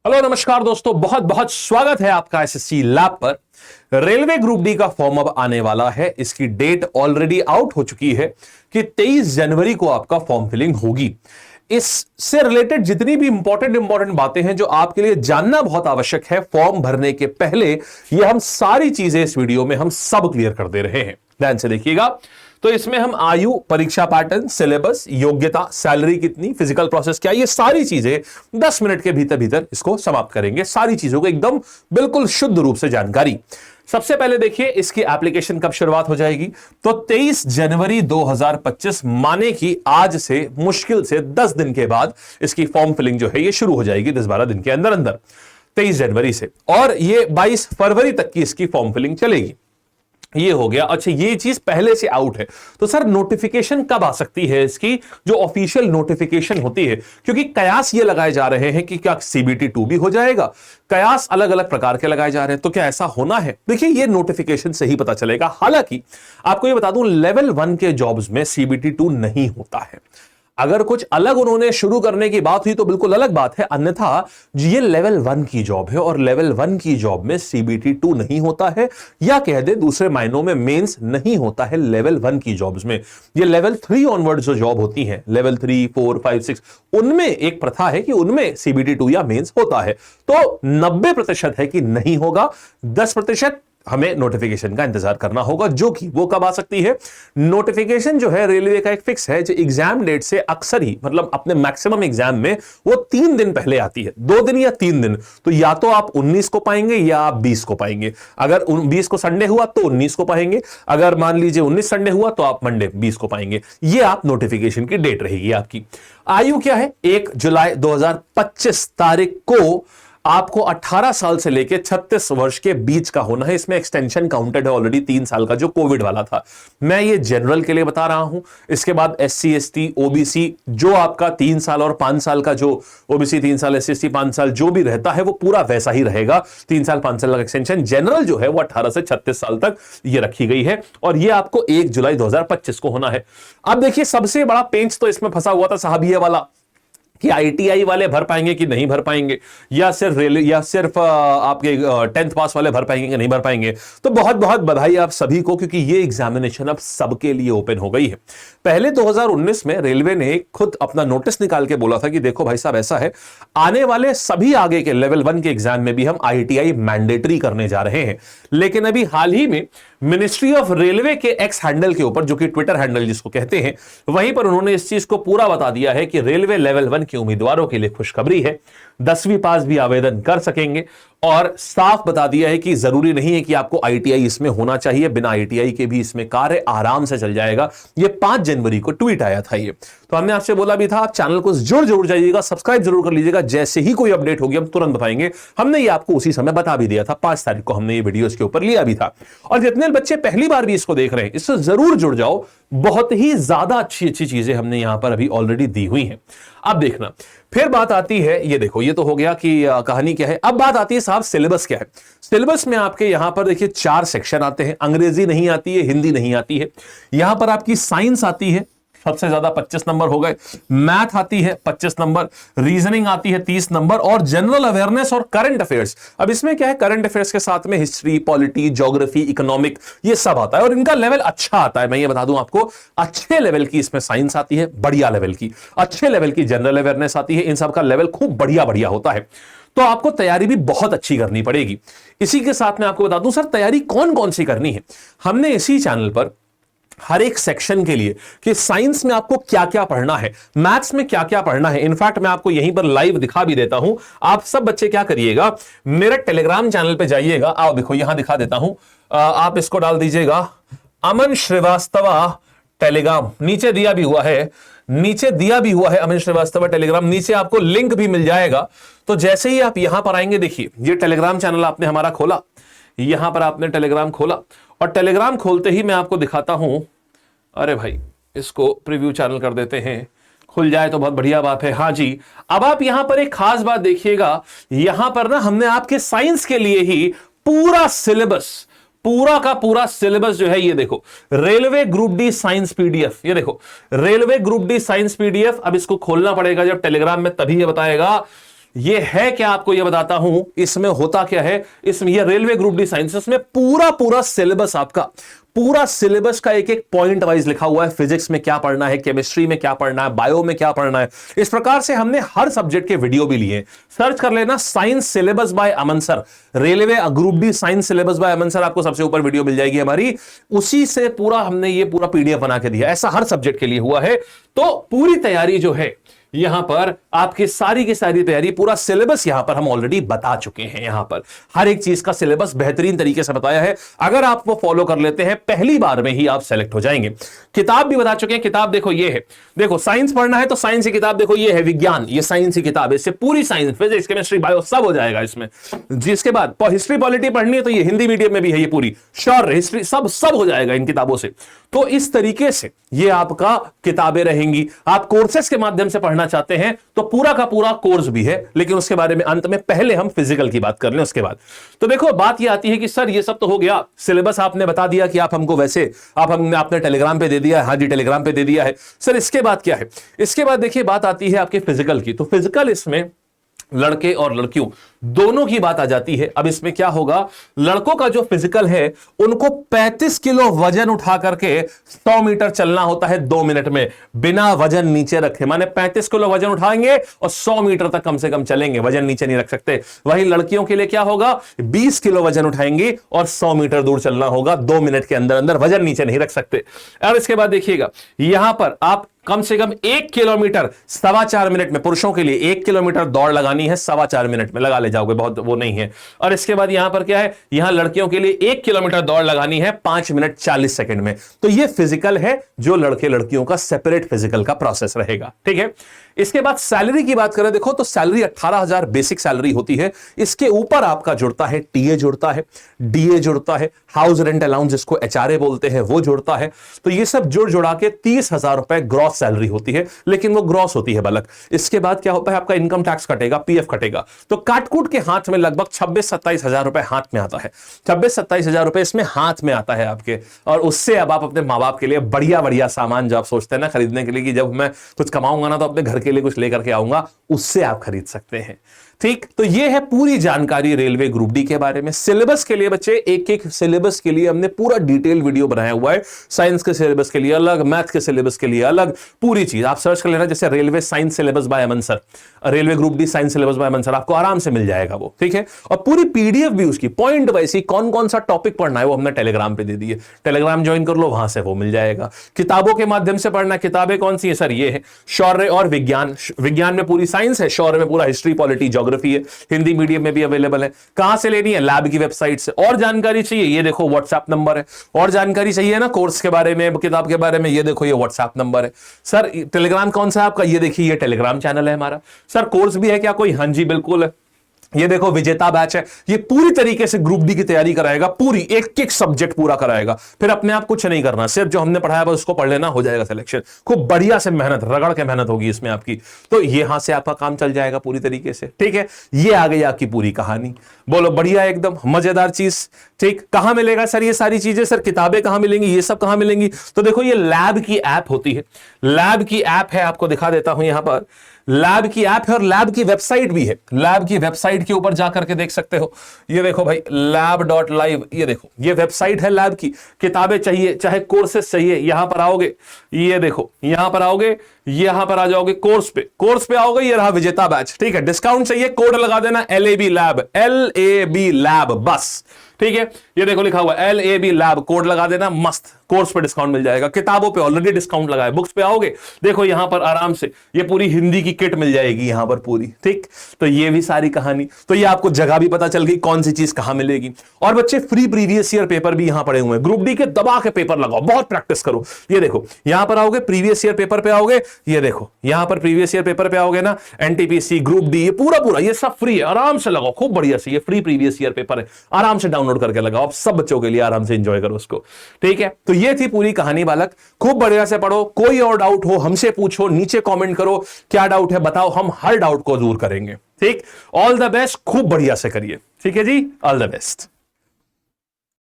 Hello नमस्कार दोस्तों, बहुत बहुत स्वागत है आपका एसएससी लैब पर। रेलवे ग्रुप डी का फॉर्म अब आने वाला है। इसकी डेट ऑलरेडी आउट हो चुकी है कि 23 जनवरी को आपका फॉर्म फिलिंग होगी। इससे रिलेटेड जितनी भी इंपॉर्टेंट बातें हैं जो आपके लिए जानना बहुत आवश्यक है फॉर्म भरने के पहले, ये हम सारी चीजें इस वीडियो में हम सब क्लियर कर दे रहे हैं। ध्यान से देखिएगा। तो इसमें हम आयु, परीक्षा पैटर्न, सिलेबस, योग्यता, सैलरी कितनी, फिजिकल प्रोसेस क्या, ये सारी चीजें 10 मिनट के भीतर भीतर इसको समाप्त करेंगे। सारी चीजों को एकदम बिल्कुल शुद्ध रूप से जानकारी। सबसे पहले देखिए इसकी एप्लीकेशन कब शुरुआत हो जाएगी। तो 23 जनवरी 2025 माने कि आज से मुश्किल से 10 दिन के बाद इसकी फॉर्म फिलिंग जो है ये शुरू हो जाएगी, 10-12 दिन के अंदर अंदर 23 जनवरी से, और ये 22 फरवरी तक की इसकी फॉर्म फिलिंग चलेगी। ये हो गया। अच्छा, ये चीज पहले से आउट है तो सर नोटिफिकेशन कब आ सकती है इसकी, जो ऑफिशियल नोटिफिकेशन होती है? क्योंकि कयास ये लगाए जा रहे हैं कि क्या सीबीटी 2 भी हो जाएगा। कयास अलग अलग प्रकार के लगाए जा रहे हैं, तो क्या ऐसा होना है? देखिए ये नोटिफिकेशन से ही पता चलेगा। हालांकि आपको ये बता दूं, लेवल 1 के जॉब्स में सीबीटी 2 नहीं होता है। अगर कुछ अलग उन्होंने शुरू करने की बात हुई तो बिल्कुल अलग बात है, अन्यथा ये लेवल 1 की जॉब है और लेवल 1 की जॉब में सीबीटी 2 नहीं होता है, या कह दे दूसरे मायनों में मेंस नहीं होता है लेवल 1 की जॉब्स में। ये लेवल 3 ऑनवर्ड जो जॉब होती हैं, लेवल 3, 4, 5, 6, उनमें एक प्रथा है कि उनमें सीबीटी 2 या मेंस होता है। तो 90% है कि नहीं होगा, 10% हमें नोटिफिकेशन का इंतजार करना होगा, जो कि वो कब आ सकती है। नोटिफिकेशन जो है रेलवे का एक फिक्स है, जो एग्जाम डेट से अक्सर ही, मतलब अपने मैक्सिमम एग्जाम में वो 3 दिन पहले आती है, 2 दिन या 3 दिन। तो या तो आप 19 को पाएंगे या आप 20 को पाएंगे। अगर 20 को संडे हुआ तो 19 को पाएंगे, अगर मान लीजिए 19 संडे हुआ तो आप मंडे 20 को पाएंगे। ये आप नोटिफिकेशन की डेट रहेगी आपकी। आयु क्या है? 1 जुलाई 2025 तारीख को आपको 18 साल से लेकर 36 वर्ष के बीच का होना है। इसमें एक्सटेंशन काउंटेड है ऑलरेडी 3 साल का, जो कोविड वाला था। मैं ये जनरल के लिए बता रहा हूं। इसके बाद एससी, एसटी, ओबीसी, जो आपका 3 साल और 5 साल का, जो ओबीसी 3 साल, एससी, एसटी 5 साल, जो भी रहता है वो पूरा वैसा ही रहेगा। 3 साल 5 साल का एक्सटेंशन। जनरल जो है वो 18 से 36 साल तक ये रखी गई है, और ये आपको 1 जुलाई 2025 को होना है। अब देखिए सबसे बड़ा पेंच तो इसमें फंसा हुआ था साहब ये वाला, कि आईटीआई वाले भर पाएंगे कि नहीं भर पाएंगे, या सिर्फ आपके 10th पास वाले भर पाएंगे कि नहीं भर पाएंगे। तो बहुत बहुत बधाई आप सभी को, क्योंकि ये एग्जामिनेशन अब सबके लिए ओपन हो गई है। पहले 2019 में रेलवे ने खुद अपना नोटिस निकाल के बोला था कि देखो भाई साहब, ऐसा है, आने वाले सभी आगे के लेवल 1 के एग्जाम में भी हम आईटीआई मैंडेटरी करने जा रहे हैं। लेकिन अभी हाल ही में मिनिस्ट्री ऑफ रेलवे के एक्स हैंडल के ऊपर, जो कि ट्विटर हैंडल जिसको कहते हैं, वहीं पर उन्होंने इस चीज को पूरा बता दिया है कि रेलवे लेवल 1 के उम्मीदवारों के लिए खुशखबरी है, 10वीं पास भी आवेदन कर सकेंगे। और साफ बता दिया है कि जरूरी नहीं है कि आपको आईटीआई इसमें होना चाहिए, बिना आईटीआई के भी इसमें कार्य आराम से चल जाएगा। ये 5 जनवरी को ट्वीट आया था ये। तो हमने आपसे बोला भी था आप चैनल को जरूर जाइएगा, सब्सक्राइब जरूर कर लीजिएगा। जैसे ही कोई अपडेट होगी हम तुरंत बताएंगे। हमने ये आपको उसी समय बता भी दिया था, 5 तारीख को हमने ये वीडियो इसके ऊपर लिया भी था। और जितने बच्चे पहली बार भी इसको देख रहे हैं, इससे जरूर जुड़ जाओ। बहुत ही ज्यादा अच्छी चीजें हमने यहां पर अभी ऑलरेडी दी हुई हैं। अब देखना, फिर बात आती है, ये देखो ये तो हो गया कि कहानी क्या है। अब बात आती है साहब सिलेबस क्या है। सिलेबस में आपके यहां पर देखिए 4 सेक्शन आते हैं। अंग्रेजी नहीं आती है, हिंदी नहीं आती है। यहां पर आपकी साइंस आती है, सबसे ज्यादा 25 नंबर हो गए। मैथ आती है 25 नंबर, रीजनिंग आती है 30 नंबर, और जनरल अवेयरनेस और करंट अफेयर्स। अब इसमें क्या है, करंट अफेयर्स के साथ में हिस्ट्री, पॉलिटी, ज्योग्राफी, इकोनॉमिक, ये सब आता है, और इनका लेवल अच्छा आता है। मैं ये बता दूं आपको, अच्छे लेवल की इसमें साइंस आती है, बढ़िया लेवल की, अच्छे लेवल की जनरल अवेयरनेस आती है। इन सब का लेवल खूब बढ़िया होता है। तो आपको तैयारी भी बहुत अच्छी करनी पड़ेगी। इसी के साथ में आपको बता दूं सर तैयारी कौन कौन सी करनी है। हमने इसी चैनल पर हर एक सेक्शन के लिए कि साइंस में आपको क्या क्या पढ़ना है, मैथ्स में क्या क्या पढ़ना है, इनफैक्ट मैं आपको यहीं पर लाइव दिखा भी देता हूं। आप सब बच्चे क्या करिएगा, मेरे टेलीग्राम चैनल पे जाइएगा। आओ देखो यहां दिखा देता हूं, आप इसको डाल दीजिएगा, अमन श्रीवास्तव टेलीग्राम, नीचे दिया भी हुआ है, अमन श्रीवास्तव टेलीग्राम, नीचे आपको लिंक भी मिल जाएगा। तो जैसे ही आप यहां पर आएंगे, देखिए ये टेलीग्राम चैनल आपने हमारा खोला, यहां पर आपने टेलीग्राम खोला, और टेलीग्राम खोलते ही मैं आपको दिखाता हूं, अरे भाई इसको प्रीव्यू चैनल कर देते हैं, खुल जाए तो बहुत बढ़िया बात है। हाँ जी, अब आप यहां पर एक खास बात देखिएगा, यहां पर ना हमने आपके साइंस के लिए ही पूरा सिलेबस, पूरा का पूरा सिलेबस जो है, ये देखो railway group D science PDF, ये देखो railway group D science PDF. अब इसको खोलना पड़ेगा जब टेलीग्राम में, तभी ये बताएगा ये है क्या, आपको ये बताता हूं इसमें होता क्या है। इसमें ये रेलवे ग्रुप डी साइंस में पूरा सिलेबस आपका, पूरा सिलेबस का एक एक पॉइंट वाइज लिखा हुआ है। फिजिक्स में क्या पढ़ना है, केमिस्ट्री में क्या पढ़ना है, बायो में क्या पढ़ना है। इस प्रकार से हमने हर सब्जेक्ट के वीडियो भी लिए। सर्च कर लेना science syllabus by Aman sir, railway group D science syllabus by Aman sir, आपको सबसे ऊपर वीडियो मिल जाएगी हमारी। उसी से पूरा हमने ये पूरा पीडीएफ बना के दिया। ऐसा हर सब्जेक्ट के लिए हुआ है। तो पूरी तैयारी जो है यहां पर आपकी सारी की सारी तैयारी, पूरा सिलेबस यहां पर हम ऑलरेडी बता चुके हैं। यहां पर हर एक चीज का सिलेबस बेहतरीन तरीके से बताया है। अगर आप वो फॉलो कर लेते हैं पहली बार में ही आप सेलेक्ट हो जाएंगे। किताब भी बता चुके हैं। किताब देखो ये है, देखो साइंस पढ़ना है तो साइंस की किताब देखो ये है विज्ञान, ये साइंस की किताब है। इससे पूरी साइंस, फिजिक्स, केमिस्ट्री, बायो सब हो जाएगा इसमें। जिसके बाद हिस्ट्री पॉलिटी पढ़नी है तो ये हिंदी मीडियम में भी है, ये पूरी शॉर्ट हिस्ट्री सब हो जाएगा इन किताबों से। तो इस तरीके से ये आपका किताबें रहेंगी। आप कोर्सेस के माध्यम से पढ़ना चाहते हैं तो पूरा का पूरा कोर्स भी है, लेकिन उसके बारे में अंत में पहले हम फिजिकल की बात कर लें उसके बाद। तो देखो बात ये आती है कि सर ये सब तो हो गया, सिलेबस आपने बता दिया कि आप हमको वैसे आपने टेलीग्राम पे दे दिया है। हाँ जी टेलीग्राम पे दे दिया है। सर इसके बाद क्या है, इसके बाद देखिए बात आती है आपके फिजिकल की। तो फिजिकल इसमें लड़के और लड़कियों दोनों की बात आ जाती है। अब इसमें क्या होगा, लड़कों का जो फिजिकल है उनको 35 किलो वजन उठा करके 100 मीटर चलना होता है 2 मिनट में, बिना वजन नीचे रखे। माने 35 किलो वजन उठाएंगे और 100 मीटर तक कम से कम चलेंगे, वजन नीचे नहीं रख सकते। वहीं लड़कियों के लिए क्या होगा, 20 किलो वजन उठाएंगे और 100 मीटर दूर चलना होगा 2 मिनट के अंदर अंदर, वजन नीचे नहीं रख सकते। और इसके बाद देखिएगा यहां पर आप कम से कम 1 किलोमीटर 4.25 मिनट में, पुरुषों के लिए 1 किलोमीटर दौड़ लगानी है 4.25 मिनट में, लगा ले जाओगे, बहुत वो नहीं है। और इसके बाद यहां पर क्या है, यहां लड़कियों के लिए 1 किलोमीटर दौड़ लगानी है 5 मिनट 40 सेकंड में। तो ये फिजिकल है जो लड़के लड़कियों का सेपरेट फिजिकल का प्रोसेस रहेगा। ठीक है। इसके बाद सैलरी की बात करें, देखो तो सैलरी 18,000 बेसिक सैलरी होती है। इसके ऊपर आपका जुड़ता है टीए जुड़ता है, डीए जुड़ता है, हाउस रेंट अलाउंस जिसको एचआरए बोलते हैं वो जुड़ता है। तो ये सब जुड़ा के 30,000 रुपए ग्रॉस सैलरी होती है, लेकिन वो ग्रॉस होती है बलक। इसके बाद क्या होता है, आपका इनकम टैक्स कटेगा, पीएफ कटेगा। तो काटकूट के हाथ में लगभग 26-27 हजार रुपए हाथ में आता है। 26-27 हजार रुपए इसमें हाथ में आता है आपके। और उससे अब आप अपने माँ बाप के लिए बढ़िया बढ़िया सामान जो आप सोचते हैं ना खरीदने के लिए कि जब मैं कुछ कमाऊंगा ना तो अपने घर के लिए कुछ लेकर के आऊंगा, उससे आप खरीद सकते हैं। ठीक, तो ये है पूरी जानकारी रेलवे ग्रुप डी के बारे में। सिलेबस के लिए बच्चे एक एक सिलेबस के लिए हमने पूरा डिटेल वीडियो बनाया हुआ है। साइंस के सिलेबस के लिए अलग, मैथ के सिलेबस के लिए अलग, पूरी चीज आप सर्च कर लेना, जैसे railway science syllabus by Aman sir, railway group D science syllabus by Aman sir, आपको आराम से मिल जाएगा वो। ठीक है। और पूरी पीडीएफ भी उसकी पॉइंट वाइज कौन कौन सा टॉपिक पढ़ना है वो हमने टेलीग्राम पे दे दी है। टेलीग्राम ज्वाइन कर लो, वहां से वो मिल जाएगा। किताबों के माध्यम से पढ़ना, किताबें कौन सी है सर, ये है शौर्य और विज्ञान। विज्ञान में पूरी साइंस है, शौर्य में पूरा हिस्ट्री पॉलिटी ज्योग्राफी है, हिंदी मीडियम में भी अवेलेबल है। कहां से लेनी है, लैब की वेबसाइट से। और जानकारी चाहिए, ये देखो व्हाट्सएप नंबर है। और जानकारी चाहिए ना कोर्स के बारे में, किताब के बारे में, ये देखो ये व्हाट्सएप नंबर है। सर टेलीग्राम कौन सा है आपका, ये देखिए ये टेलीग्राम चैनल है हमारा। सर कोर्स भी है क्या कोई, हाँ जी बिल्कुल है। ये देखो विजेता बैच है, ये पूरी तरीके से ग्रुप डी की तैयारी कराएगा, पूरी एक एक सब्जेक्ट पूरा कराएगा। फिर अपने आप कुछ नहीं करना, सिर्फ जो हमने पढ़ाया बस उसको पढ़ लेना, हो जाएगा सिलेक्शन। खूब बढ़िया से मेहनत, रगड़ के मेहनत होगी इसमें आपकी। तो यहां से आपका काम चल जाएगा पूरी तरीके से। ठीक है, ये आ गई आपकी पूरी कहानी। बोलो बढ़िया, एकदम मजेदार चीज। ठीक, कहां मिलेगा सर ये सारी चीजें, सर किताबें कहां मिलेंगी, ये सब कहां मिलेंगी। तो देखो ये लैब की ऐप होती है, लैब की ऐप है, आपको दिखा देता हूं यहां पर। लैब की ऐप है और लैब की वेबसाइट भी है। लैब की वेबसाइट के ऊपर जाकर के देख सकते हो, ये देखो भाई lab.live, ये देखो ये वेबसाइट है लैब की। किताबें चाहिए चाहे कोर्सेस चाहिए, यहां पर आओगे, ये देखो यहां पर आओगे, यहां पर आ जाओगे कोर्स पे आओगे, ये रहा विजेता बैच। ठीक है, डिस्काउंट चाहिए कोड लगा देना LAB लैब बस। ठीक है, ये देखो लिखा हुआ LAB लैब, कोड लगा देना, मस्त कोर्स पे डिस्काउंट मिल जाएगा। किताबों पे ऑलरेडी डिस्काउंट लगा है। बुक्स पे आओगे, देखो यहां पर आराम से ये पूरी हिंदी की किट मिल जाएगी यहां पर पूरी। ठीक, तो ये भी सारी कहानी। तो ये आपको जगह भी पता चल गई कौन सी चीज कहां मिलेगी। और बच्चे फ्री प्रीवियस ईयर पेपर भी यहां पड़े हुए हैं। ग्रुप डी के दबा के पेपर लगाओ, बहुत प्रैक्टिस करो। ये देखो यहां पर आओगे, प्रीवियस ईयर पेपर पे आओगे, ये देखो यहां पर प्रीवियस ईयर पेपर पे आओगे ना, एनटीपीसी ग्रुप डी, ये पूरा ये सब फ्री है, आराम से लगाओ खूब बढ़िया से। ये फ्री प्रीवियस ईयर पेपर है, आराम से डाउनलोड करके लगाओ, आप सब बच्चों के लिए आराम से एंजॉय करो उसको। ठीक है, तो ये थी पूरी कहानी बालक, खूब बढ़िया से पढ़ो। कोई और डाउट हो हमसे पूछो, नीचे कमेंट करो क्या डाउट है बताओ, हम हर डाउट को दूर करेंगे। ठीक, ऑल द बेस्ट, खूब बढ़िया से करिए। ठीक है जी, ऑल द बेस्ट।